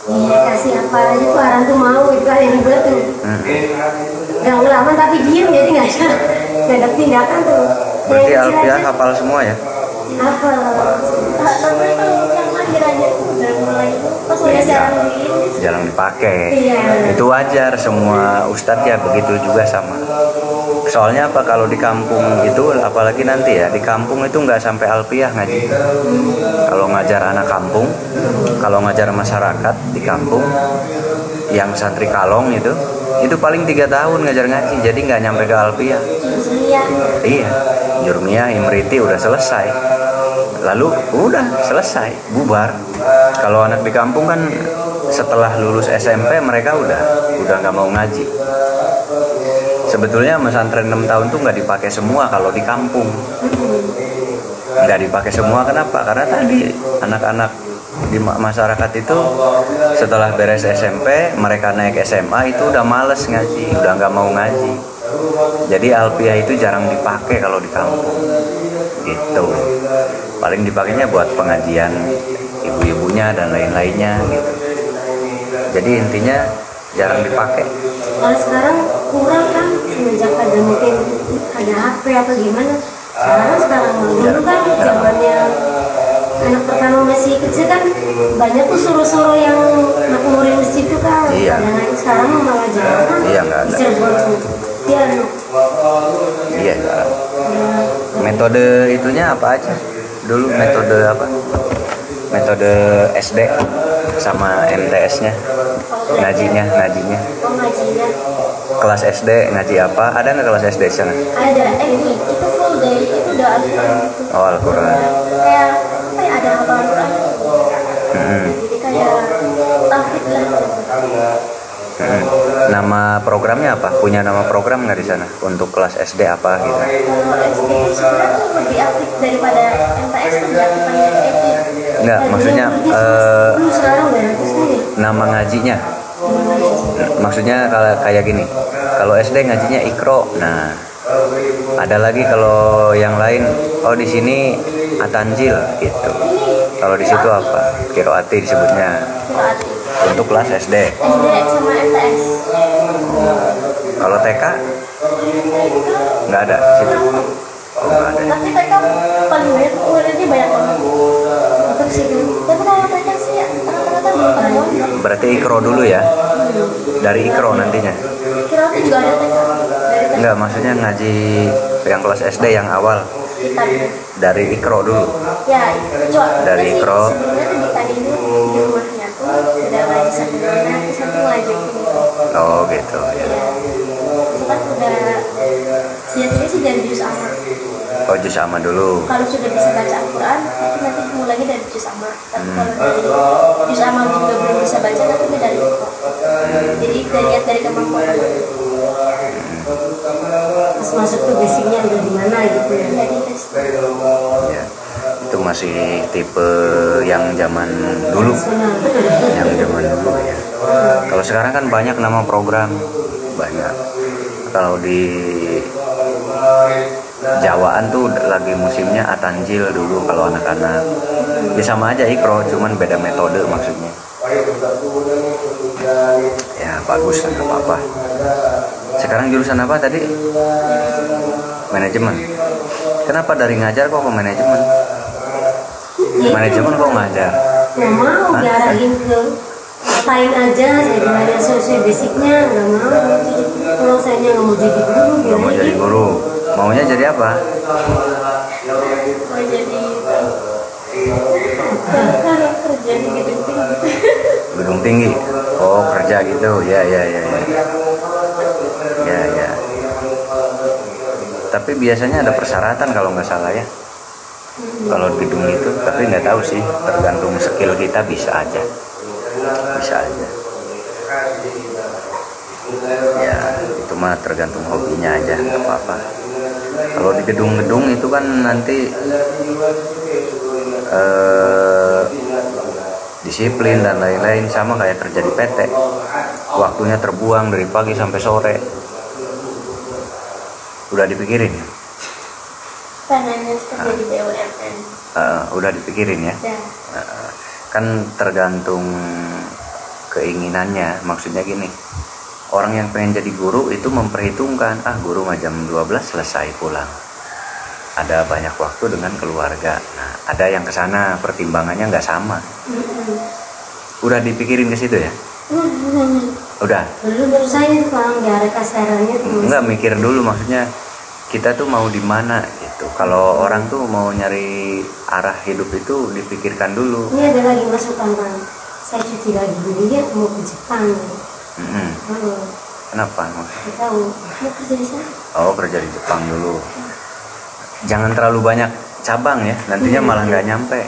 dikasih apa aja tuh orang tuh mau itu kan yang dibuat tuh. Gak ngelawan tapi diem jadi nggak ada tindakan tuh. Berarti Alfiah hafal semua ya? Hafal. Tapi kalau yang lahir aja udah mulai pas udah jarang dipakai. Iya. Itu wajar, semua ustadz ya begitu juga sama. Soalnya apa, kalau di kampung itu apalagi nanti ya di kampung itu nggak sampai Alfiah ngaji. Kalau ngajar anak kampung, kalau ngajar masyarakat di kampung yang santri kalong itu paling 3 tahun ngajar ngaji, jadi nggak nyampe ke Alfiah. Iya, Jurmiyah, Imriti udah selesai, lalu udah selesai bubar. Kalau anak di kampung kan setelah lulus SMP mereka udah nggak mau ngaji. Sebetulnya pesantren 6 tahun tuh nggak dipakai semua kalau di kampung. Nggak dipakai semua, kenapa? Karena tadi anak-anak di masyarakat itu setelah beres SMP mereka naik SMA itu udah males ngaji, udah nggak mau ngaji. Jadi Alfiah itu jarang dipakai kalau di kampung. Gitu. Paling dipakainya buat pengajian ibu-ibunya dan lain-lainnya gitu. Jadi intinya jarang dipakai. Kalau sekarang kurang kan, semenjak ada mungkin ada HP atau gimana. Sekarang dulu kan zamannya anak pertama masih kecil kan banyak tuh suruh-suruh yang makmurin masjid itu kan. Iya. Dan sekarang malah jarang. Iya, nggak ada. Iya, nggak ada. Metode itunya apa aja? Dulu metode apa? Metode SD sama MTS-nya. Ngajinya. Kelas SD ngaji apa? Ada nggak kelas SD sana? Ada, itu full day, itu udah Al-Quran. Oh, Al-Quran. Kayak apa ya, ada hafal Al-Quran. Jadi kayak tahfidz lah. Nama programnya apa? Punya nama program nggak di sana? Untuk kelas SD apa gitu? Kalau SD sebenarnya tuh lebih aktif daripada MTS tuh, lebih banyak aktif. Enggak, maksudnya sekarang udah sendiri. nama ngajinya. Maksudnya kalau kayak gini, kalau SD ngajinya Iqra. Nah, ada lagi kalau yang lain, oh di sini Atanjil gitu. Kalau di situ apa? Qiraati disebutnya. Untuk kelas SD. SD sama MTS. Kalau TK nggak ada di situ. Oh, nggak ada. Tapi TK paling banyak muridnya banyak banget. Untuk situ. Tapi kalau TK sih rata-rata belum pada nonton. Berarti Iqra dulu ya. Dari Iqra nantinya. Qiraati juga ada TK. Enggak, maksudnya ngaji yang kelas SD yang awal. Dari Iqra dulu. Ya, dari Iqra. Sebelumnya tuh di tadi di rumahnya tuh udah ngaji satu bulan, terus nanti ngajakin gitu. Oh gitu ya. Itu kan udah sejatinya sih dari juz amma. Oh, juz amma dulu. Kalau sudah bisa baca Al-Quran, itu nanti mulainya dari juz amma. Tapi kalau dari juz amma juga belum bisa baca, nanti dari Iqra. Jadi dilihat dari kemampuan. Pas masuk tuh basicnya udah di mana gitu ya. Ya, itu masih tipe yang zaman dulu. Yang zaman dulu ya. Kalau sekarang kan banyak nama program, banyak. Kalau di Jawaan tuh lagi musimnya Atanjil dulu kalau anak-anak. Ya sama aja Iqra, cuman beda metode maksudnya. Ya bagus lah, nggak apa-apa. Sekarang jurusan apa tadi? Manajemen. Kenapa dari ngajar kok ke manajemen? Manajemen kok ngajar? Nggak mau diarahin ke lain aja, saya belajar sesuai basicnya, nggak mau. Kalau saya nggak mau jadi guru, Nggak mau jadi guru. Maunya jadi apa? Mau jadi kerja di gedung tinggi. Gedung tinggi. Oh, kerja gitu. Ya. Ya. Tapi biasanya ada persyaratan kalau nggak salah ya. Kalau di gedung itu, tapi nggak tahu sih. Tergantung skill kita, bisa aja. Ya, itu mah tergantung hobinya aja, nggak apa-apa. Kalau di gedung-gedung itu kan nanti disiplin dan lain-lain, sama kayak kerja di PT. Waktunya terbuang dari pagi sampai sore. Udah dipikirin ya? Pengennya kerja di BUMN. Udah dipikirin ya? Ya. Kan tergantung keinginannya. Maksudnya gini, orang yang pengen jadi guru itu memperhitungkan, guru mah jam 12 selesai pulang, ada banyak waktu dengan keluarga. Nah, ada yang kesana pertimbangannya nggak sama. Udah dipikirin ke situ ya? Udah. Dulu saya tuh kalau di area kasarannya tuh Nggak mikir dulu, maksudnya kita tuh mau di mana gitu. Kalau orang tuh mau nyari arah hidup itu dipikirkan dulu. Ini ada lagi masukan Bang. Saya cuti lagi dia mau ke Jepang. Kenapa maksudnya? Kita tahu mau kerja di sana. Oh, kerja di Jepang dulu. Jangan terlalu banyak cabang ya, nantinya malah nggak nyampe.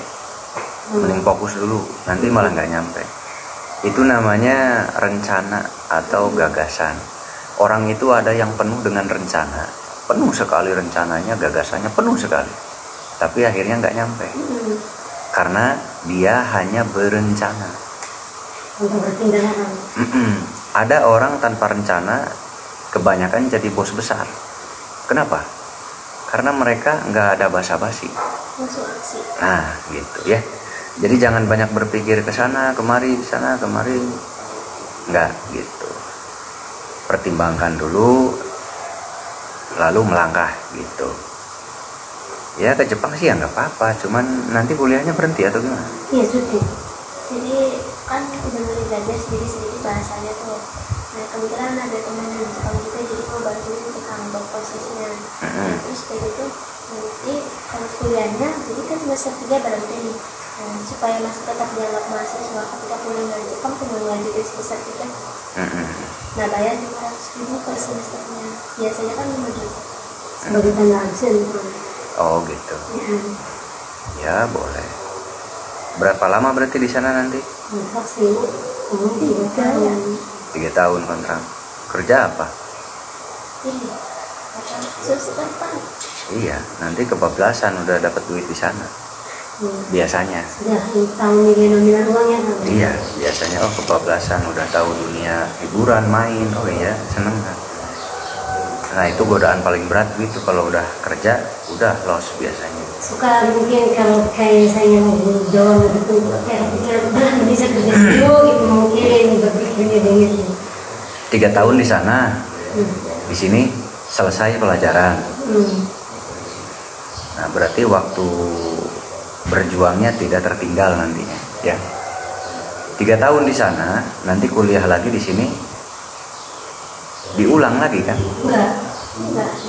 Mending fokus dulu, nanti malah nggak nyampe. Itu namanya rencana atau gagasan. Orang itu ada yang penuh dengan rencana, penuh sekali rencananya, gagasannya penuh sekali, tapi akhirnya nggak nyampe. Karena dia hanya berencana. Untuk bertindak. Ada orang tanpa rencana, kebanyakan jadi bos besar. Kenapa? Karena mereka nggak ada basa-basi. Nah, gitu ya. Jadi jangan banyak berpikir ke sana, kemari, sana, kemari. Nggak gitu. Pertimbangkan dulu, lalu melangkah gitu. Ya ke Jepang sih ya nggak apa-apa, cuman nanti kuliahnya berhenti atau gimana? Iya cuti. Jadi kan udah mulai belajar sedikit-sedikit bahasanya tuh. Nah kebetulan ada teman di Jepang juga, jadi mau bantuin untuk tambah prosesnya. Terus kayak gitu nanti kalau kuliahnya, jadi kan semester 3 berhenti nih. Nah, supaya masih tetap dianggap mahasiswa ketika pulang dari Jepang tinggal lanjutin semester 3. Nah bayar 500.000 per semesternya. Biasanya kan 5 juta sebagai tanda absen. Oh gitu. Ya boleh. Berapa lama berarti di sana nanti? Kontrak sih, 3 tahun. 3 tahun kontrak. Kerja apa? Iya, nanti kebablasan udah dapat duit di sana. Biasanya. Sudah tahu nilai-nilai uangnya kan? Iya, biasanya kebablasan udah tahu dunia hiburan, main. Oh iya, seneng kan. Nah itu godaan paling berat gitu, kalau udah kerja udah loss biasanya. Suka mungkin kalau kayak saya mau doang gitu, kayak pikir udah bisa kerja dulu gitu, mungkin berpikirnya dengan 3 tahun di sana, di sini selesai pelajaran. Nah berarti waktu berjuangnya tidak tertinggal nantinya, ya. 3 tahun di sana, nanti kuliah lagi di sini, diulang lagi kan? Enggak,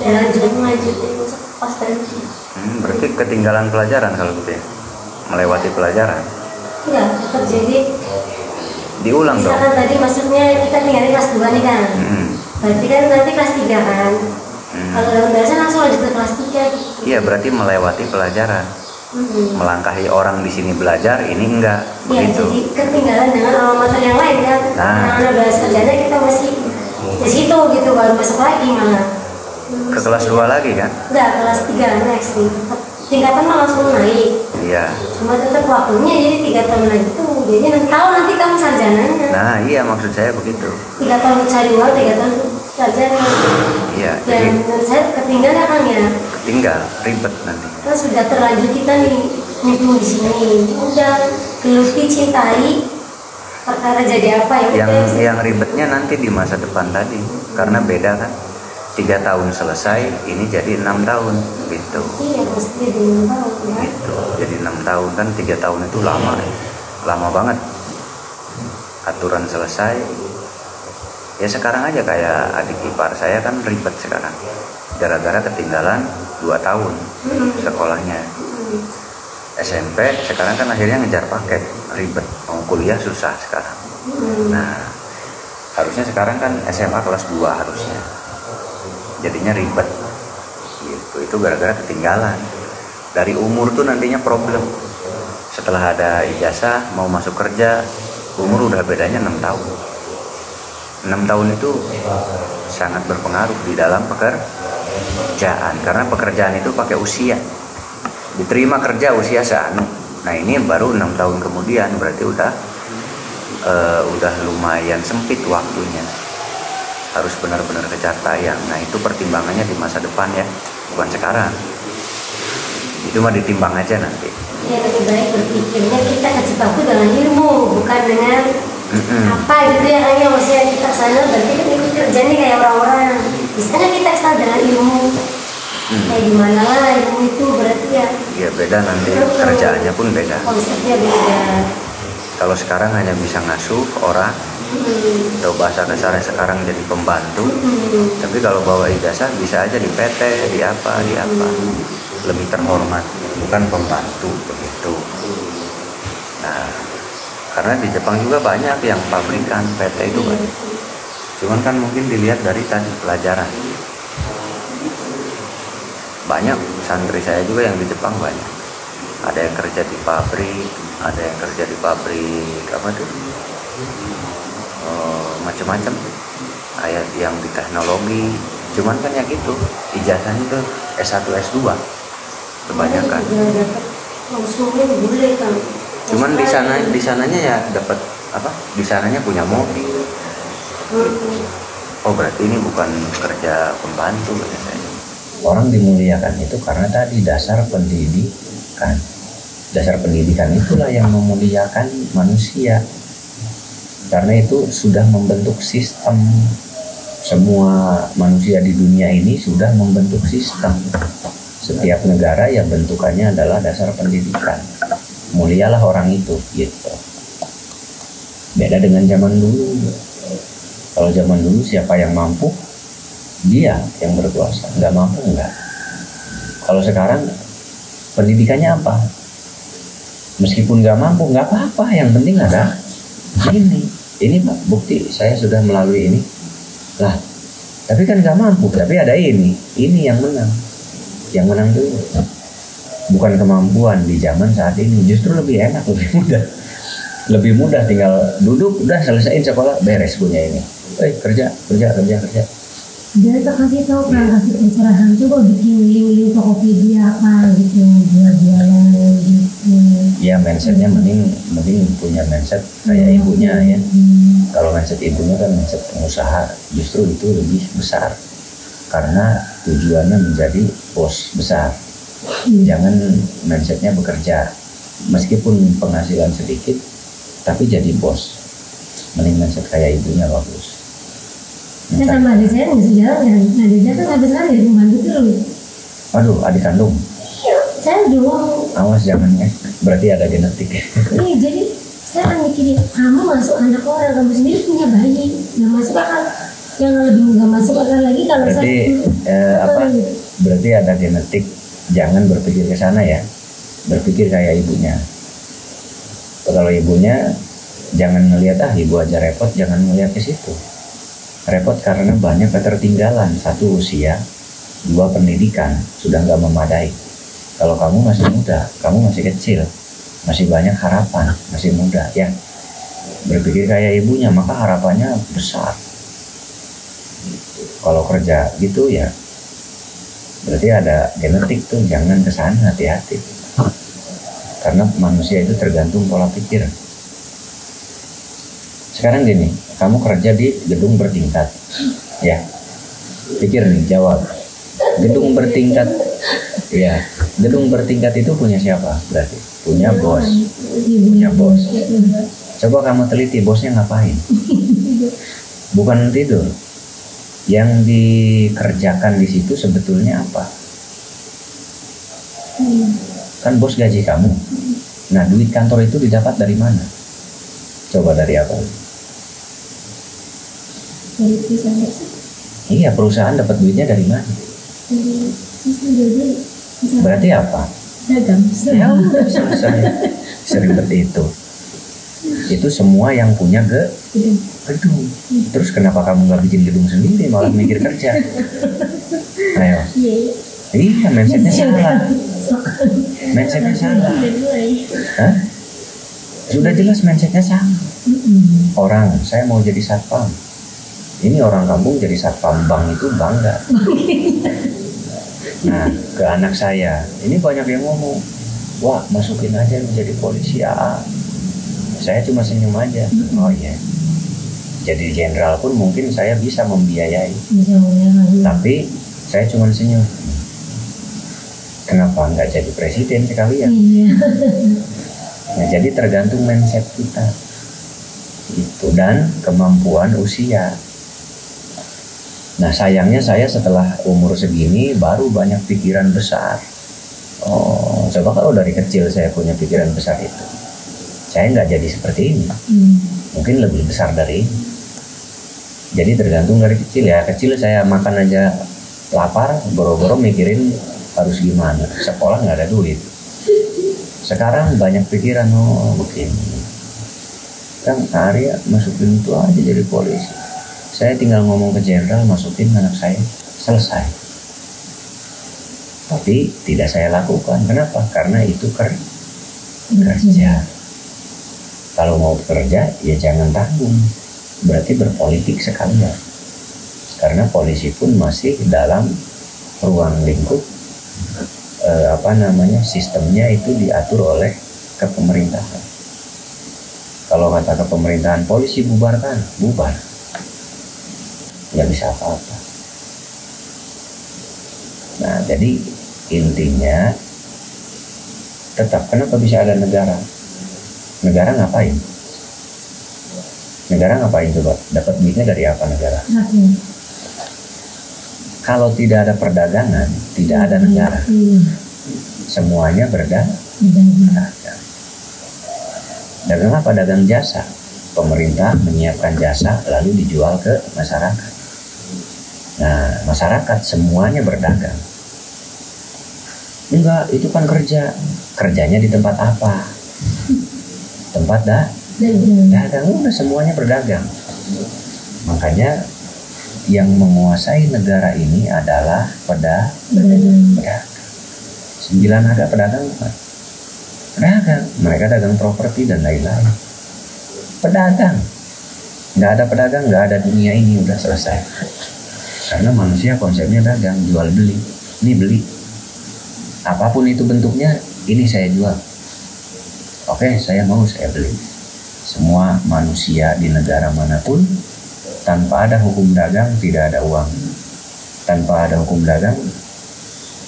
lanjutin pas berhenti. Berarti ketinggalan pelajaran kalau gitu ya, melewati pelajaran. Iya, tetap jadi diulang dong. Misalkan tadi maksudnya kita tinggal di kelas 2 nih kan, berarti kan nanti kelas 3 kan. Kalau dalam bahasa langsung lanjut ke kelas 3 gitu. Iya, berarti melewati pelajaran. Melangkahi orang di sini belajar, ini enggak. Iya, begitu. jadi ketinggalan dengan alma mater yang lain kan. Karena bahasa sarjana kita masih di situ gitu, baru masuk lagi malah. Ke kelas 2 lagi kan? Enggak, kelas 3 next nih. Tingkatan mah langsung naik. Iya. Cuma tetap waktunya jadi 3 tahun lagi tuh. Jadi nanti kamu sarjananya. Nah iya, maksud saya begitu. 3 tahun cari uang, 3 tahun sarjana. Iya. Dan menurut saya ketinggalan kan ya. Ketinggal, ribet nanti. Kan sudah terlanjur kita nih nyemplung di sini. Udah geluti cintai. Perkara jadi apa ya? Yang ribetnya nanti di masa depan tadi, karena beda kan. 3 tahun selesai, ini jadi 6 tahun gitu. Iya, pasti jadi 6 tahun ya. Gitu. Jadi 6 tahun kan, 3 tahun itu lama ya. Lama banget. Aturan selesai. Ya sekarang aja kayak adik ipar saya kan ribet sekarang. Gara-gara ketinggalan 2 tahun sekolahnya. SMP sekarang kan akhirnya ngejar paket, ribet. Mau kuliah susah sekarang. Nah, harusnya sekarang kan SMA kelas 2 harusnya. Jadinya ribet gitu. Itu gara-gara ketinggalan. Dari umur tuh nantinya problem. Setelah ada ijazah mau masuk kerja, umur udah bedanya 6 tahun. 6 tahun itu sangat berpengaruh di dalam pekerjaan, karena pekerjaan itu pakai usia. Diterima kerja usia seanu. Nah ini baru 6 tahun kemudian, berarti udah lumayan sempit waktunya. Harus benar-benar kejar tayang. Nah itu pertimbangannya di masa depan ya, bukan sekarang. Itu mah ditimbang aja nanti. Ya lebih baik berpikirnya kita ke Jepang itu dengan ilmu, bukan dengan apa gitu ya, kayaknya maksudnya kita sana berarti kan ini kerjanya kayak orang-orang di sana kita asal dengan ilmu kayak gimana lah ilmu itu berarti ya. Iya beda nanti kerjaannya pun beda. Konsepnya beda. Kalau sekarang hanya bisa ngasuh orang, atau bahasa kasarnya sekarang jadi pembantu. Tapi kalau bawa ijazah bisa aja di PT, di apa, lebih terhormat, bukan pembantu begitu. Nah, karena di Jepang juga banyak yang pabrikan PT itu banyak. Cuman kan mungkin dilihat dari tadi pelajaran. Banyak santri saya juga yang di Jepang banyak. Ada yang kerja di pabrik, ada yang kerja di pabrik apa tuh? Macam-macam. Kayak yang di teknologi. Cuman kan ya gitu, ijazahnya tuh S1, S2 kebanyakan. Cuman di sananya ya dapat apa? Di sananya punya mobil. Oh berarti ini bukan kerja pembantu biasanya. Orang dimuliakan itu karena tadi dasar pendidikan. Dasar pendidikan itulah yang memuliakan manusia. Karena itu sudah membentuk sistem. Semua manusia di dunia ini sudah membentuk sistem. Setiap negara ya bentukannya adalah dasar pendidikan. Mulialah orang itu gitu. Beda dengan zaman dulu. Kalau zaman dulu siapa yang mampu, dia yang berkuasa. Nggak mampu enggak. Kalau sekarang pendidikannya apa? Meskipun nggak mampu nggak apa-apa. Yang penting ada ini Pak bukti saya sudah melalui ini. Lah tapi kan nggak mampu. Tapi ada ini yang menang. Yang menang dulu. Bukan kemampuan di zaman saat ini. Justru lebih enak, lebih mudah. Lebih mudah tinggal duduk, udah selesaiin sekolah, beres punya ini. Kerja. Jadi tak kasih tahu kan, kasih pencerahan, coba bikin link-link Tokopedia apa gitu, jualan gitu. Ya mindsetnya mending punya mindset kayak ibunya ya. Kalau mindset ibunya kan mindset pengusaha, justru itu lebih besar. Karena tujuannya menjadi bos besar. Jangan mindsetnya bekerja, meskipun penghasilan sedikit, tapi jadi bos. Mending mindset kayak ibunya bagus. Saya sama adik saya nggak sejalan, adik saya kan habis lari dari pembantu terus. Aduh, adik kandung. Saya doang. Awas jangan ya, berarti ada genetik. Iya, jadi saya kan mikirin, kamu masuk anak orang, kamu sendiri punya bayi, nggak masuk akal. Yang lebih nggak masuk akal lagi kalau berarti, saya berarti ada genetik. Jangan berpikir ke sana ya, berpikir kayak ibunya. Kalau ibunya jangan ngelihat ibu aja repot, jangan ngelihat ke situ. Repot karena banyak ketertinggalan. Satu usia, dua pendidikan sudah nggak memadai. Kalau kamu masih muda, kamu masih kecil, masih banyak harapan, masih muda ya. Berpikir kayak ibunya, maka harapannya besar. Kalau kerja gitu ya, berarti ada genetik tuh, jangan kesana, hati-hati. Karena manusia itu tergantung pola pikir. Sekarang gini, kamu kerja di gedung bertingkat, ya. Pikir nih, jawab. Gedung bertingkat, ya. Gedung bertingkat itu punya siapa? Berarti punya bos, punya bos. Coba kamu teliti bosnya ngapain? Bukan tidur. Yang dikerjakan di situ sebetulnya apa? Kan bos gaji kamu. Nah, duit kantor itu didapat dari mana? Coba dari apa? dari perusahaan. Iya, perusahaan dapat duitnya dari mana? Berarti apa? Dagang. Ya udah selesai. Seribet itu. Itu semua yang punya gedung. Terus kenapa kamu nggak bikin gedung sendiri, malah mikir kerja? Ayo. Iya, mindsetnya salah. Mindsetnya salah. Hah? Sudah jelas mindsetnya salah. Orang, saya mau jadi satpam. Ini orang kampung jadi satpam bank itu bangga. Nah, ke anak saya, ini banyak yang ngomong, wah masukin aja menjadi polisi AA. Saya cuma senyum aja. Oh iya. Jadi jenderal pun mungkin saya bisa membiayai. Tapi saya cuma senyum. Kenapa nggak jadi presiden sekalian? Nah, jadi tergantung mindset kita. itu, dan kemampuan usia. Nah sayangnya saya setelah umur segini baru banyak pikiran besar. Oh, coba kalau dari kecil saya punya pikiran besar itu, saya nggak jadi seperti ini. Mungkin lebih besar dari ini. Jadi tergantung dari kecil ya. Kecil saya makan aja lapar, boro-boro mikirin harus gimana. Sekolah nggak ada duit. Sekarang banyak pikiran, oh begini. Kan Arya masukin itu aja jadi polisi. Saya tinggal ngomong ke jenderal, masukin anak saya, selesai. Tapi tidak saya lakukan. Kenapa? Karena itu kerja. Kalau mau bekerja, ya jangan tanggung. Berarti berpolitik sekalian. Karena polisi pun masih dalam ruang lingkup sistemnya itu diatur oleh kepemerintahan. Kalau kata kepemerintahan polisi bubarkan, bubar. Nggak bisa apa-apa. Nah, jadi intinya tetap, kenapa bisa ada negara? Negara ngapain? Negara ngapain coba? Dapat duitnya dari apa negara? Kalau tidak ada perdagangan, tidak ada negara. Semuanya berdagang. Dagang apa? Dagang jasa. Pemerintah menyiapkan jasa lalu dijual ke masyarakat. Nah, masyarakat semuanya berdagang. Enggak, itu kan kerja. Kerjanya di tempat apa? Tempat dagang, udah semuanya berdagang. Makanya yang menguasai negara ini adalah pedagang. 9 ada pedagang bukan? Pedagang, mereka dagang properti dan lain-lain. Pedagang, nggak ada pedagang, nggak ada dunia ini, udah selesai. Karena manusia konsepnya dagang, jual beli. Ini beli, apapun itu bentuknya, ini saya jual. Oke, saya mau, saya beli. Semua manusia di negara manapun, tanpa ada hukum dagang tidak ada uang. Tanpa ada hukum dagang,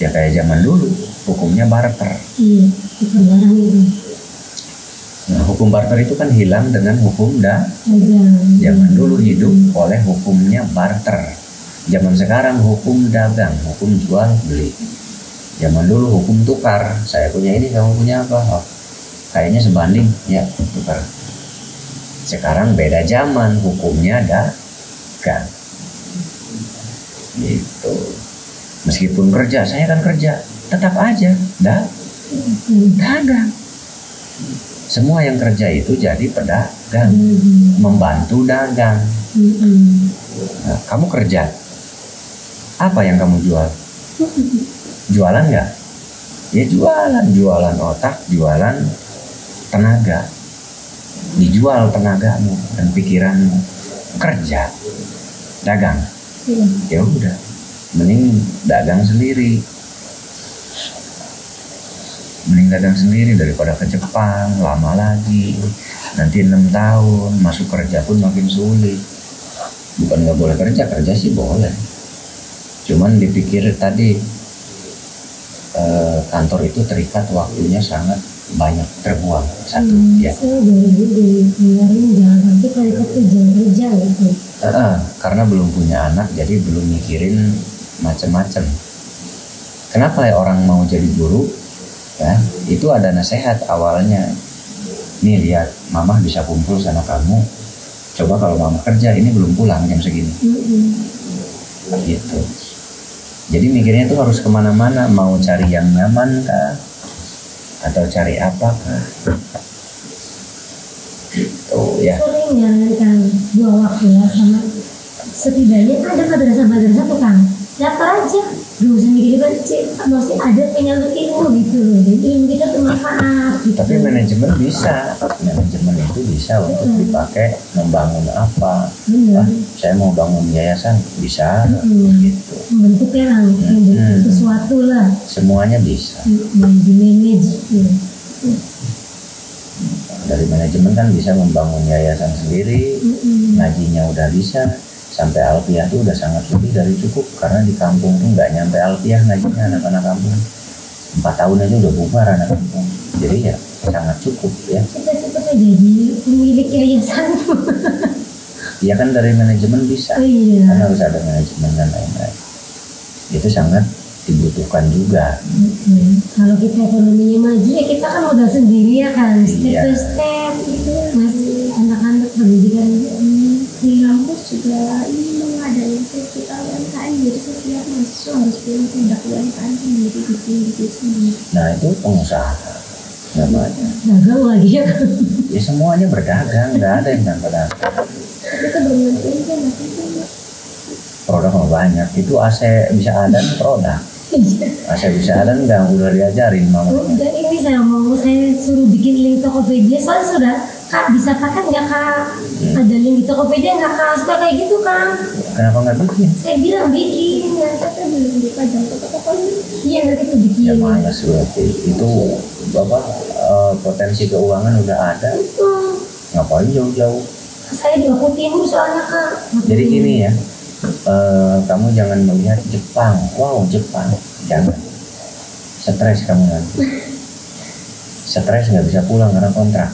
ya kayak zaman dulu, hukumnya barter. Nah, hukum barter itu kan hilang dengan hukum zaman dulu hidup oleh hukumnya barter. Zaman sekarang hukum dagang, hukum jual beli. Zaman dulu hukum tukar, saya punya ini, kamu punya apa? Oh, kayaknya sebanding, ya tukar. Sekarang beda zaman, hukumnya dagang. Gitu. Meskipun kerja, saya kan kerja, tetap aja dagang. Semua yang kerja itu jadi pedagang, membantu dagang. Nah, kamu kerja, apa yang kamu jual? Jualan nggak? Ya jualan otak, jualan tenaga. Dijual tenagamu dan pikiranmu. Kerja, dagang. Ya udah, mending dagang sendiri. Mending dagang sendiri daripada ke Jepang lama lagi, nanti 6 tahun masuk kerja pun makin sulit. Bukan nggak boleh kerja sih boleh, cuman dipikir tadi kantor itu terikat waktunya sangat banyak terbuang satu ya. Saya dari kemarin jangan sampai terikat kerja gitu. Karena belum punya anak jadi belum mikirin macam-macam. Kenapa ya orang mau jadi guru? Ya, itu ada nasihat awalnya. Nih lihat, mama bisa kumpul sama kamu. Coba kalau mama kerja, ini belum pulang jam segini. Gitu. Jadi mikirnya tuh harus kemana-mana, mau cari yang nyaman kah? Atau cari apa kah? Gitu ya. Sering ya kan 2 waktu ya, sama setidaknya ada madrasah tuh kan. Daftar aja, gak usah mikir-mikir, masih ada penyalur ilmu gitu loh. Jadi ilmu kita bermanfaat gitu. Tapi manajemen itu bisa untuk dipakai membangun apa. Saya mau bangun yayasan, bisa gitu. Bentuknya lah, membentuk sesuatu lah. Semuanya bisa. Di manage. Dari manajemen kan bisa membangun yayasan sendiri, ngajinya udah bisa. Sampai alfiah itu udah sangat lebih dari cukup, karena di kampung tuh nggak nyampe alfiah ngajinya anak-anak kampung. 4 tahun aja udah bubar anak kampung, jadi ya sangat cukup ya. Cita-cita jadi pemilik yayasan. Ya kan dari manajemen bisa, Oh iya. kan harus ada manajemen dan lain-lain. Itu sangat dibutuhkan juga. Kalau kita ekonominya maju ya kita kan modal sendiri ya kan, step Iya. by step itu masih anak-anak pendidikan di kampus juga ini mengadakan sertifikat UMKM, jadi setiap mahasiswa harus punya produk UMKM sendiri bikin sendiri. Nah itu pengusaha namanya. Dagang lagi ya kan. Ya semuanya berdagang, nggak ada yang tanpa dagang. Tapi itu belum nanti aja nanti itu. Produk mah banyak. Itu AC bisa adan produk. AC bisa adan nggak udah diajarin mama. Udah ini saya mau saya suruh bikin link Tokopedia, soalnya sudah kak bisa pakai nggak kak? Ada link di Tokopedia nggak kak? Suka kayak gitu kan? Kenapa nggak bikin? Saya bilang bikin, ya kata belum dipajang Tokopedia. Iya nanti tuh bikin. Ya malas berarti. Itu bapak potensi keuangan udah ada. Ngapain jauh-jauh? Saya di Lombok Timur soalnya kak. Jadi gini ya, kamu jangan melihat Jepang. Wow Jepang, jangan. Stres kamu nanti. Stres nggak bisa pulang karena kontrak.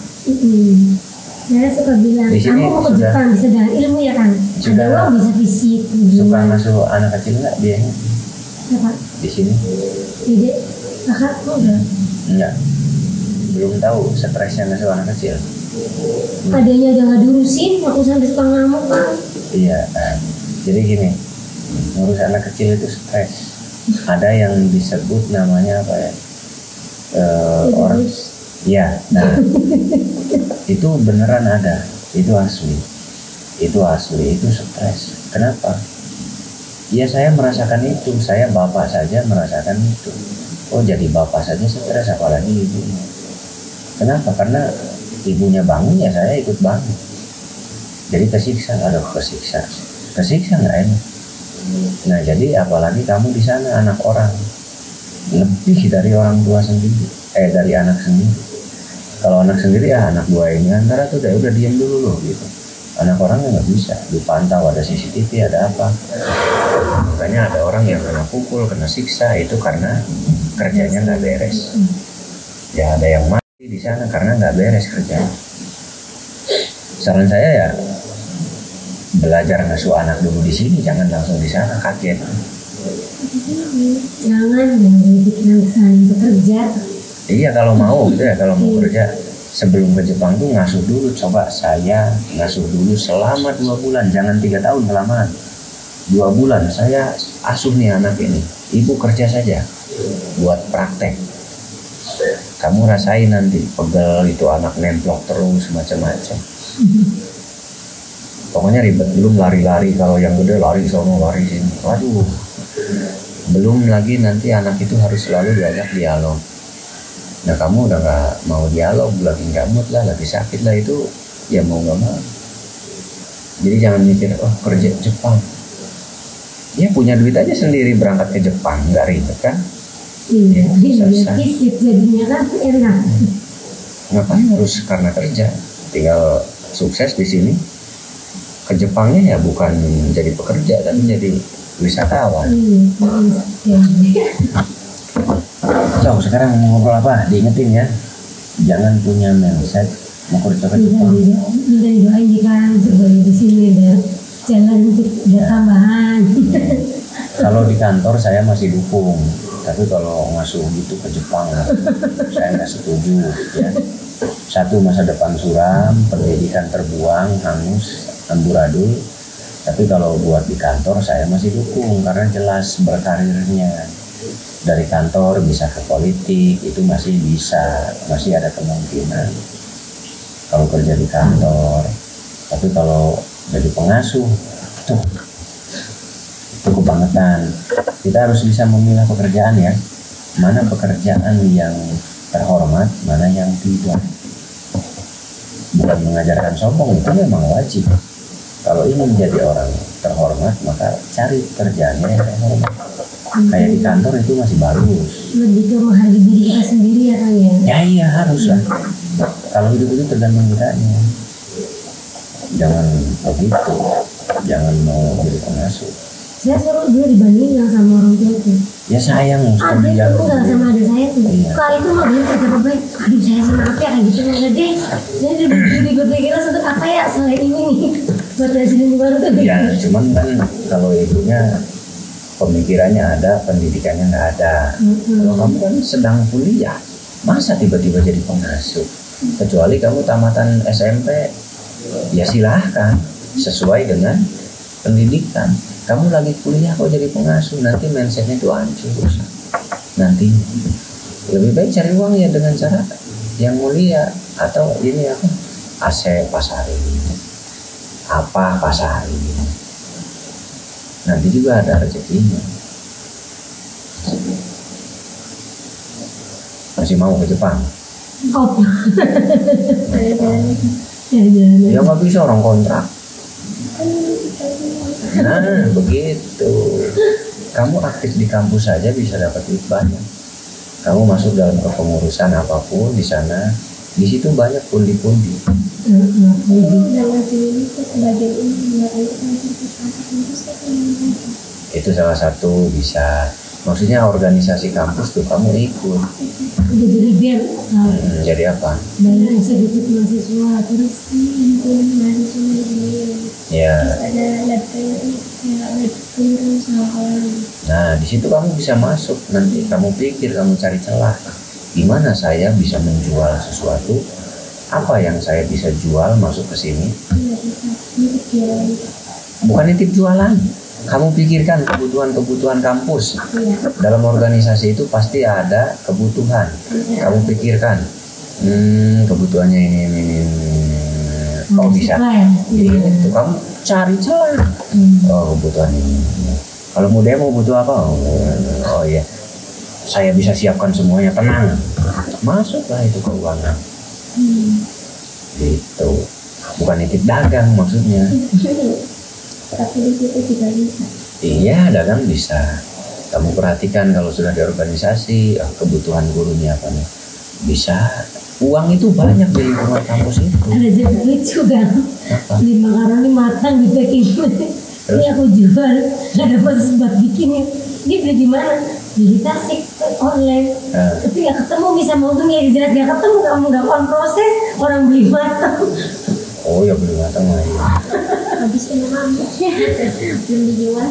Saya suka bilang, Di sini kamu mau ke sudah- Jepang bisa dengan ilmu ya kan? Sudah- Ada uang bisa visit. Suka ngasuh anak kecil nggak biayanya Apa? di sini? Jadi kakak enggak. Enggak. Belum tahu stresnya ngasuh anak kecil. Adanya aja nggak diurusin, aku sampai suka ngamuk kan. Iya. Jadi gini, ngurus anak kecil itu stres. Ada yang disebut namanya apa ya? Orang. Iya. Nah, itu beneran ada. Itu asli. Itu asli. Itu stres. Kenapa? Ya saya merasakan itu. Saya bapak saja merasakan itu. Oh jadi bapak saja stres, apalagi ibunya. Kenapa? Karena ibunya bangun ya saya ikut bangun. Jadi kesiksa, aduh kesiksa nggak enak. Nah jadi apalagi kamu di sana anak orang, lebih dari orang tua sendiri, dari anak sendiri. Kalau anak sendiri ya anak buahnya antara tuh udah diam dulu loh gitu. Anak orangnya nggak bisa, dipantau ada CCTV ada apa. Makanya ada orang yang kena pukul, kena siksa itu karena kerjanya nggak beres. Ya ada yang mati di sana karena nggak beres kerjanya. Saran saya ya belajar ngasuh anak dulu di sini, jangan langsung di sana kaget. Jangan bikin kesana bekerja. Iya kalau mau gitu ya, kalau mau kerja sebelum ke Jepang tuh ngasuh dulu. Coba saya ngasuh dulu selama 2 bulan, jangan 3 tahun kelamaan. 2 bulan saya asuh nih anak ini, ibu kerja saja buat praktek. Kamu rasain nanti pegel itu anak nemplok terus macam-macam. Pokoknya ribet. Belum lari-lari, kalau yang gede lari sono lari sini, waduh. Belum lagi nanti anak itu harus selalu diajak dialog. Nah kamu udah nggak mau dialog, lagi nggak mood lah, lagi sakit lah, itu ya mau nggak mau. Jadi jangan mikir oh kerja Jepang, ya punya duit aja sendiri berangkat ke Jepang, nggak ribet kan? Iya, Ya, iya, visit jadinya kan enak. Ngapain harus karena kerja? Tinggal sukses di sini. Ke Jepangnya ya bukan jadi pekerja tapi jadi wisatawan. Iya. So sekarang mau ngobrol apa? Diingetin ya, jangan punya mindset mau kerja ke Jepang. Minta didoain jika supaya di sini ada jalan untuk ada tambahan. Kalau di kantor saya masih dukung, tapi kalau ngasuh gitu ke Jepang saya nggak setuju ya. Satu, masa depan suram, pendidikan terbuang, hangus, amburadul. Tapi kalau buat di kantor saya masih dukung karena jelas berkarirnya. Dari kantor bisa ke politik, itu masih bisa, masih ada kemungkinan kalau kerja di kantor. Tapi kalau jadi pengasuh tuh itu kebangetan. Kita harus bisa memilah pekerjaan ya, mana pekerjaan yang terhormat, mana yang tidak. Bukan mengajarkan sombong, itu memang wajib. Kalau ingin menjadi orang terhormat maka cari pekerjaannya yang terhormat. Kayak di kantor itu masih bagus. Lebih ke menghargai diri kita sendiri ya kan ya. Ya iya harus lah. Kalau hidup itu tergantung kitanya. Jangan begitu. Jangan mau jadi pengasuh. Saya suruh dia dibandingin sama orang tua tuh. Ya sayang Ada kuliah. tuh enggak sama ada saya tuh. Iya. Kak itu mau dia kerja apa baik? Aduh saya sama apa ya kayak gitu enggak deh. Saya udah berpikiran untuk apa ya selain ini nih. Buat presiden baru tuh. Ya cuman kan kalau ibunya pemikirannya ada, pendidikannya nggak ada. Kalau kamu kan sedang kuliah, masa tiba-tiba jadi pengasuh? Kecuali kamu tamatan SMP, ya silahkan sesuai dengan pendidikan. Kamu lagi kuliah kok jadi pengasuh, nanti mindsetnya itu hancur nanti. Lebih baik cari uang ya dengan cara yang mulia, atau ini apa, aset pasarin, apa pasarin, nanti juga ada rezekinya. Masih mau ke Jepang? Oh. Ya nggak bisa, orang kontrak. Nah begitu. Kamu aktif di kampus saja bisa dapat duit banyak. Kamu masuk dalam kepengurusan apapun di sana, di situ banyak pundi-pundi. Itu salah satu bisa. Maksudnya organisasi kampus tuh kamu ikut. Jadi biar Jadi apa? banyak sedikit mahasiswa terus Ya. ada lab sama orang. Nah, di situ kamu bisa masuk. Nanti kamu pikir, kamu cari celah. Gimana saya bisa menjual sesuatu? Apa yang saya bisa jual masuk ke sini? Bukan nitip jualan. Kamu pikirkan kebutuhan-kebutuhan kampus. Dalam organisasi itu pasti ada kebutuhan. Kamu pikirkan, kebutuhannya ini. Oh bisa. Itu kamu cari celah. Oh kebutuhan ini. Kalau mau demo butuh apa? Oh iya. Saya bisa siapkan semuanya, tenang. Masuklah itu keuangan. Gitu. Bukan nitip dagang maksudnya. Tapi di situ juga bisa. Iya, dagang bisa. Kamu perhatikan kalau sudah di organisasi, kebutuhan gurunya apa nih? Bisa. Uang itu banyak di lingkungan kampus itu. ada jadi lucu kan, Apa? 5 karang ini matang di packing. Ini aku jual, nggak dapat sempat bikinnya. Ini beli di mana? Di Tasik online. Tapi nggak ketemu, bisa mau tuh nggak dijelas nggak ketemu, kamu nggak on proses, orang beli matang. Oh ya beli matang lagi. Habis ini mami belum dijual.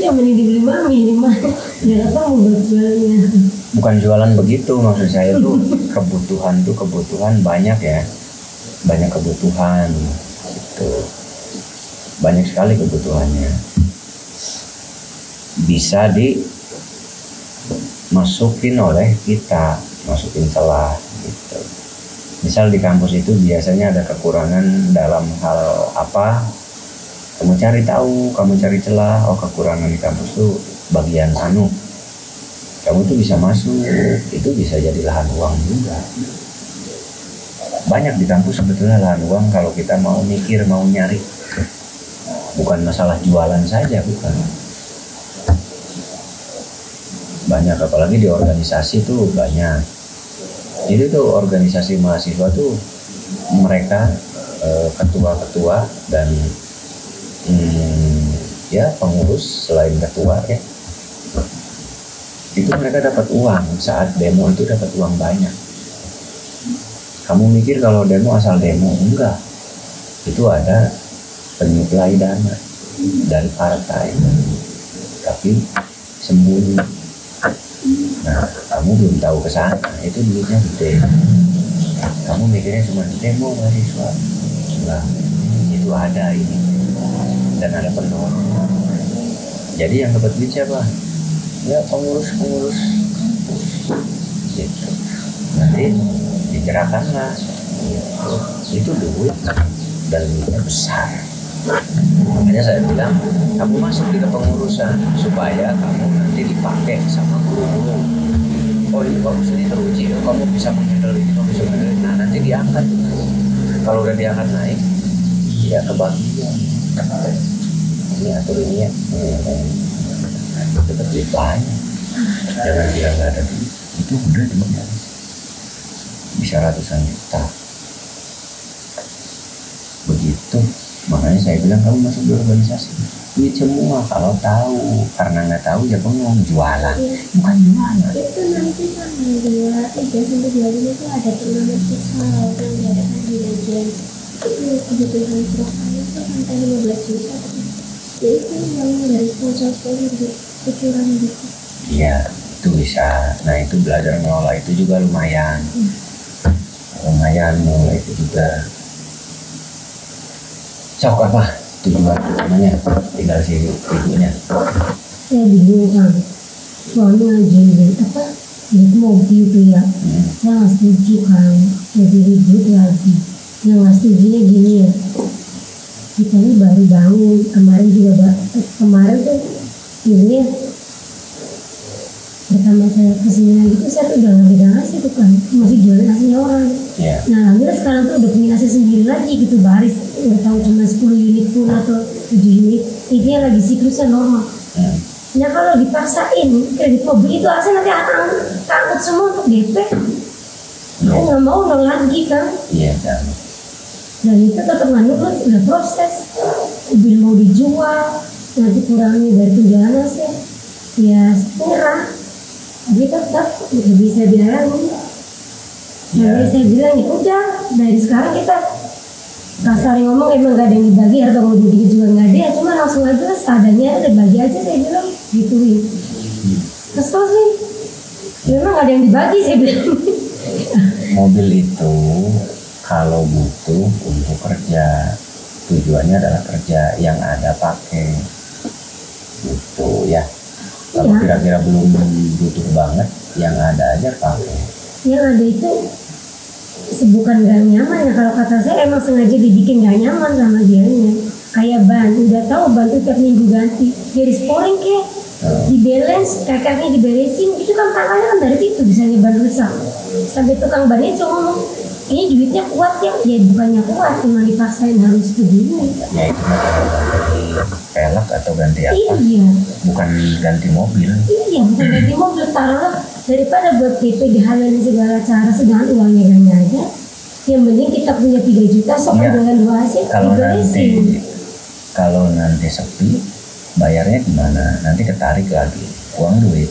Ya mending dibeli mami di mana? Nggak ketemu buat jualnya. Bukan jualan begitu, maksud saya tuh kebutuhan banyak ya, banyak kebutuhan gitu, banyak sekali kebutuhannya, bisa dimasukin oleh kita, masukin celah gitu. Misal di kampus itu biasanya ada kekurangan dalam hal apa, kamu cari tahu, kamu cari celah, oh kekurangan di kampus tuh bagian anu, kamu tuh bisa masuk, itu bisa jadi lahan uang juga. Banyak di kampus sebetulnya lahan uang kalau kita mau mikir, mau nyari. Bukan masalah jualan saja, bukan. Banyak, apalagi di organisasi tuh banyak. Jadi tuh organisasi mahasiswa tuh mereka ketua-ketua dan ya pengurus selain ketua ya. Itu mereka dapat uang saat demo, itu dapat uang banyak. Kamu mikir kalau demo asal demo? Enggak, itu ada penyuplai dana dari partai, tapi sembunyi. Nah, kamu belum tahu ke sana, itu duitnya gede. Kamu mikirnya cuma demo mahasiswa. Enggak, itu ada ini dan ada pendorong. Jadi yang dapat duit siapa? Ya pengurus gitu. Nanti digerakkanlah itu duit dan duitnya besar. Makanya saya bilang kamu masuk di kepengurusan supaya kamu nanti dipakai sama guru. Oh ini bagus, ini teruji, kamu bisa menghandle ini, kamu bisa menghandle ini. Nah nanti diangkat. Kalau udah diangkat naik, ya kebagian. Ini atur ini ya. Tetap duit banyak. Jangan bilang nggak ada duit. Itu udah duitnya bisa ratusan juta. Begitu. Makanya saya bilang kamu masuk di organisasi. duit semua. Kalau tahu, karena nggak tahu ya bengong, jualan, bukan jualan. Itu nanti tanggal 2, 3 sampai 2 itu ada turnamen futsal yang diadakan di Legian. Itu kebutuhan profil itu sampai 15 juta. Ya itu yang dari sponsor kucuran gitu. Iya, itu bisa. Nah itu belajar ngelola itu juga lumayan. Lumayan ngelola itu juga. Sok apa tujuan utamanya? Tinggal si ibunya. Saya bingung kan, soalnya ngajuin apa itu mobil tuh ya, saya nggak setuju kan, jadi ribut lagi. Yang nggak setujunya gini ya, kita ini baru bangun, kemarin juga kemarin tuh ini ya, pertama saya kesini lagi tuh saya tuh udah nggak pegang nasi tuh kan, masih jualan nasinya orang. Yeah. Nah alhamdulillah sekarang tuh udah punya nasi sendiri lagi gitu, baris udah tahu cuma 10 unit pun atau 7 unit, intinya lagi siklusnya normal. Nah kalau dipaksain kredit mobil itu asal nanti akan takut semua untuk DP. Saya nggak mau nol lagi kan. Iya kan. Dan itu tetap nganut udah proses. Mobil mau dijual, nanti kurangi dari penjualan hasil, ya setengah. Tapi tetap nggak bisa dihalangi. Jadi saya bilang ya udah dari sekarang kita kasar ngomong emang gak ada yang dibagi atau mau dibagi juga nggak ada, cuma langsung aja seadanya udah bagi aja saya bilang gituin. Kesel sih, memang gak ada yang dibagi saya bilang. Mobil itu kalau butuh untuk kerja, tujuannya adalah kerja, yang ada pakai gitu ya. Kalau Iya. kira-kira belum butuh banget, yang ada aja pakai. Yang ada itu bukan gak nyaman ya, kalau kata saya emang sengaja dibikin gak nyaman sama dianya. Kayak ban, udah tahu ban itu tiap minggu ganti, jadi sporing kayak di balance, kakaknya diberesin, itu kan tangannya kan dari situ bisanya ban rusak. Sampai tukang bannya cuma ngomong, ini duitnya kuat ya, ya bukannya kuat, cuma dipaksain harus begini. Ya itu ganti pelek atau ganti apa? Iya, Bukan ganti mobil. iya bukan ganti mobil, taruhlah daripada buat DP dihalalin segala cara, sedangkan uangnya gak ada. Yang penting kita punya 3 juta, sok Iya. dengan dua hasil Kalau nanti sepi, bayarnya gimana? Nanti ketarik lagi uang duit.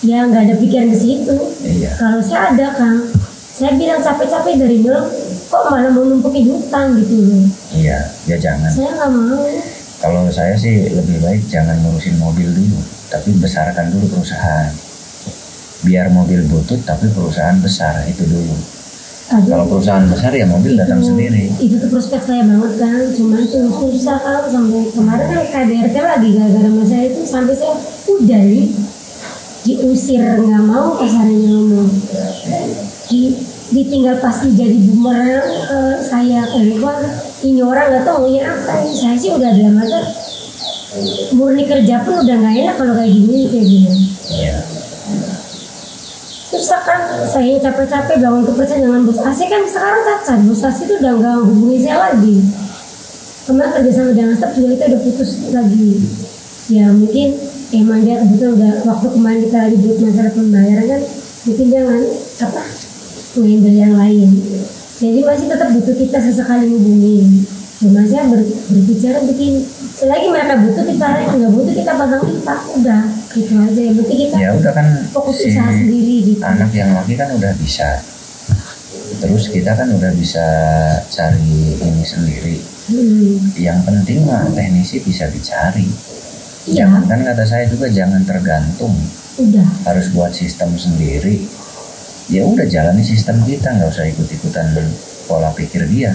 Ya nggak ada pikiran ke situ. Iya. Kalau saya ada Kang, saya bilang capek-capek dari nol, kok malah mau numpukin hutang gitu loh. Iya, ya jangan. Saya nggak mau. Kalau saya sih lebih baik jangan ngurusin mobil dulu, tapi besarkan dulu perusahaan. Biar mobil butut tapi perusahaan besar itu dulu. Kalau perusahaan besar ya mobil datang sendiri. Itu tuh prospek saya banget kan, cuman itu susah kan sampai kemarin kan KDRT lagi gara-gara masalah itu sampai saya udah nih diusir nggak mau kasarnya ngomong. Ditinggal pasti jadi bumerang saya keluar, ini orang nggak tahu maunya apa. Saya sih udah dalam mata murni kerja pun udah nggak enak kalau kayak gini kayak gini. Iya. Susah kan, saya capek-capek bangun ke persen dengan bos AC kan sekarang cacat, bos AC itu udah nggak hubungi saya lagi. Kemarin kerja sama dengan staff juga kita udah putus lagi. Ya mungkin emang dia kebetulan udah waktu kemarin kita lagi buat masalah pembayaran kan, mungkin jangan apa menghindar yang lain. Jadi masih tetap butuh kita sesekali hubungi. Cuma saya berbicara begini, selagi mereka butuh kita, nggak butuh kita pasang kita, udah gitu aja. Yang penting kita Ya udah kan fokus si usaha sendiri gitu. anak yang laki kan udah bisa. Terus kita kan udah bisa cari ini sendiri. Yang penting mah teknisi bisa dicari. Iya. Jangan kan kata saya juga jangan tergantung. Udah. Harus buat sistem sendiri. Ya udah jalani sistem kita, nggak usah ikut-ikutan pola pikir dia.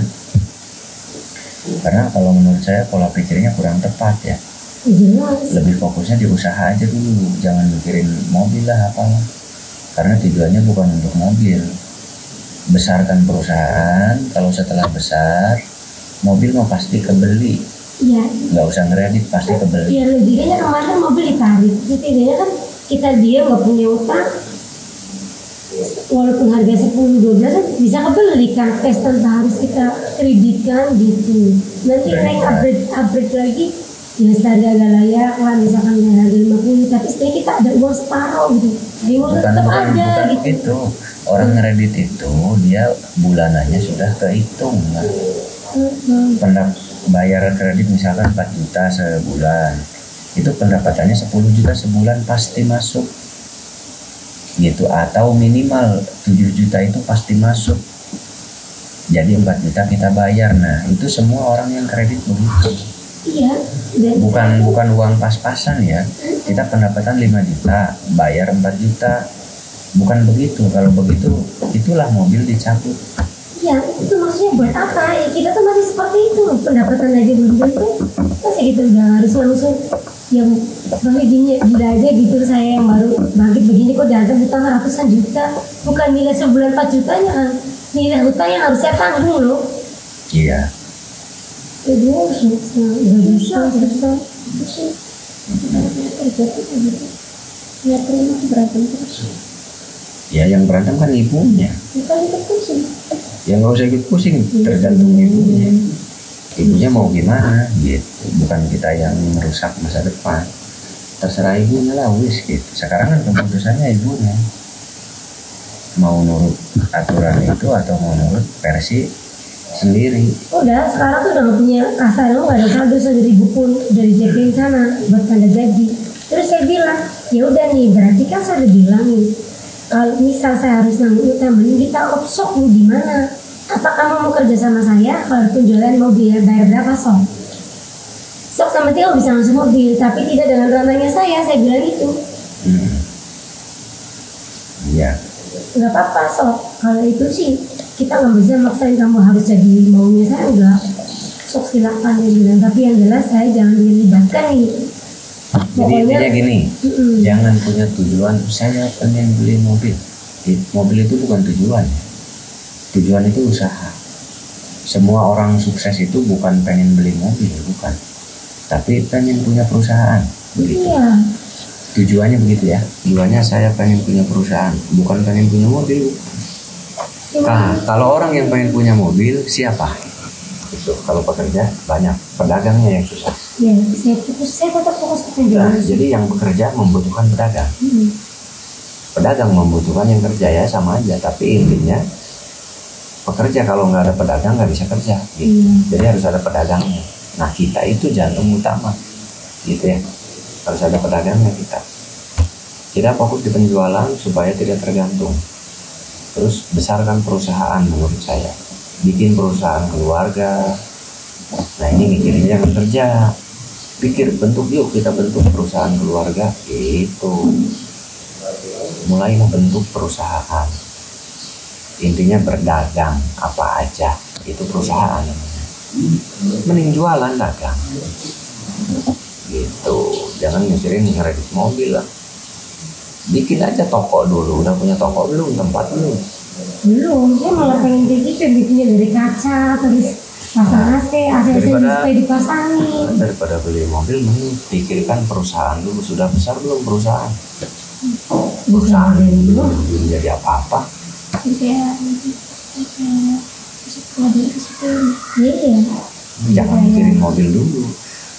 Karena kalau menurut saya pola pikirnya kurang tepat ya. Jelas. Lebih fokusnya di usaha aja dulu, jangan mikirin mobil lah apalah. Karena tujuannya bukan untuk mobil. Besarkan perusahaan, kalau setelah besar mobil mau pasti kebeli. Iya. Nggak usah ngeredit, pasti kebeli. Ya logikanya kemarin mobil ditarik, setidaknya kan kita dia nggak punya utang. Walaupun harga 10-12 kan bisa kebeli kan, tes tanpa harus kita kreditkan gitu. Nanti naik upgrade lagi, ya seharga agak layak lah, misalkan harga 50, tapi setidaknya kita ada uang separuh gitu. Jadi mau tetap ada gitu. Itu orang ngeredit itu dia bulanannya sudah kehitung lah. bayar kredit misalkan 4 juta sebulan, itu pendapatannya 10 juta sebulan pasti masuk gitu, atau minimal 7 juta itu pasti masuk, jadi 4 juta kita bayar. Nah itu semua orang yang kredit begitu. Iya. Bukan uang pas-pasan ya, kita pendapatan 5 juta bayar 4 juta, bukan begitu. Kalau begitu itulah mobil dicabut. Iya, itu maksudnya buat apa? Ya, kita tuh masih seperti itu, pendapatan aja belum tentu. Masa kita udah harus langsung yang gini gila aja gitu, saya yang baru bangkit begini kok dianggap hutang ratusan juta, bukan nilai sebulan 4 jutanya kan, nilai hutang yang harus saya tanggung loh. Iya. Jadi susah. Ya terima berantem terus. Ya yang berantem kan ibunya. Bukan itu pusing. Ya nggak usah ikut pusing, tergantung ibunya. Ibunya mau gimana gitu, bukan kita yang merusak masa depan. Terserah ibunya lah wis gitu. Sekarang kan keputusannya ibunya mau nurut aturan itu atau mau nurut versi sendiri. Udah sekarang tuh udah gak punya kasar, lo gak ada saldo 1.000 pun udah dijagain sana buat tanda gaji. Terus saya bilang ya udah nih, berarti kan saya udah bilang nih, kalau misal saya harus nanggung utang, mending kita opsok nih gimana? Apa kamu mau kerja sama saya? Kalau jualan mobil bayar berapa sok? Sok sama Tio bisa langsung mobil, tapi tidak dengan ranahnya saya bilang gitu. Iya. Nggak apa-apa sok, kalau itu sih kita nggak bisa maksain kamu harus jadi maunya saya, enggak. Sok silakan dia bilang, tapi yang jelas saya jangan dilibatkan nih. Jadi intinya gini, jangan punya tujuan saya pengen beli mobil. Mobil itu bukan tujuan. Tujuan itu usaha. Semua orang sukses itu bukan pengen beli mobil, bukan. Tapi pengen punya perusahaan, begitu. Iya. Tujuannya begitu ya. Tujuannya saya pengen punya perusahaan, bukan pengen punya mobil. Nah, kalau orang yang pengen punya mobil siapa? Itu kalau pekerja banyak, pedagangnya yang susah. Ya, saya tetap fokus ke kerja. Nah, jadi yang bekerja membutuhkan pedagang. Pedagang membutuhkan yang kerja, ya sama aja. Tapi intinya pekerja kalau nggak ada pedagang nggak bisa kerja. Gitu. Jadi harus ada pedagangnya. Nah kita itu jantung utama, gitu ya. Harus ada pedagangnya kita. Kita fokus di penjualan supaya tidak tergantung. Terus besarkan perusahaan menurut saya. Bikin perusahaan keluarga. Nah ini mikirinnya yang kerja. Pikir bentuk, yuk kita bentuk perusahaan keluarga. Itu mulailah bentuk perusahaan. Intinya berdagang apa aja itu perusahaan. Mending jualan, dagang gitu. Jangan mikirin ngeredit mobil lah. Bikin aja toko dulu. Udah punya toko belum? Tempat belum? Belum, saya malah pengen kayak gitu, bikinnya dari kaca, terus pasang AC supaya dipasangin. Daripada beli mobil, mending pikirkan perusahaan dulu. Sudah besar belum perusahaan? Perusahaan belum jadi apa-apa. Iya. Jangan mikirin mobil dulu.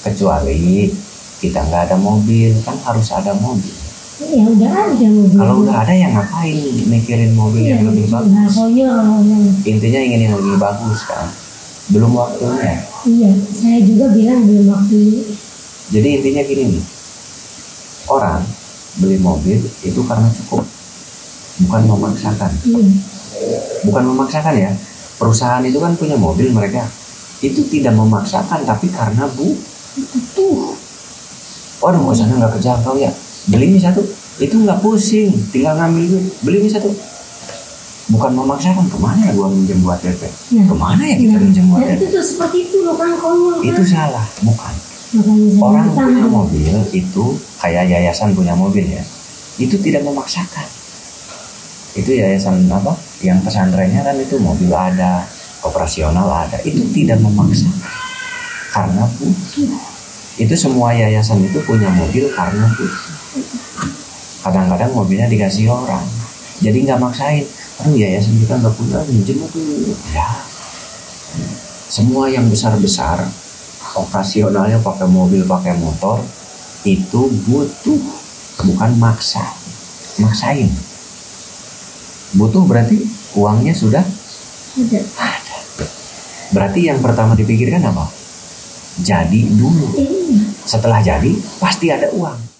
Kecuali kita nggak ada mobil, kan harus ada mobil. Iya, udah ada mobil. Kalau udah ada yang ngapain mikirin mobil yang lebih bagus? Intinya ingin yang lebih bagus kan. Belum waktunya. Iya, saya juga bilang belum waktunya. Jadi intinya gini nih. Orang beli mobil itu karena cukup. Bukan memaksakan. Bukan memaksakan ya. Perusahaan itu kan punya mobil mereka. Itu tidak memaksakan tapi karena butuh. Waduh, mau sana nggak kejangkau ya. Beli ini satu, itu nggak pusing, tinggal ngambil duit, beli ini satu. Bukan memaksakan, kemana ya gua minjem buat DP? Kemana ya kita minjem buat DP? Itu seperti itu loh kan, konyol. Itu salah, bukan. Orang punya mobil itu kayak yayasan punya mobil ya, itu tidak memaksakan. Itu yayasan apa? Yang pesantrennya kan itu mobil ada, operasional ada, itu tidak memaksa karena butuh. Itu semua yayasan itu punya mobil karena butuh. Kadang-kadang mobilnya dikasih orang, jadi nggak maksain. Aduh yayasan kita nggak punya, minjem tuh. Ya, semua yang besar-besar operasionalnya pakai mobil, pakai motor itu butuh, bukan maksain. Butuh berarti uangnya sudah ada. Berarti yang pertama dipikirkan apa? jadi dulu. Iya. Setelah jadi pasti ada uang.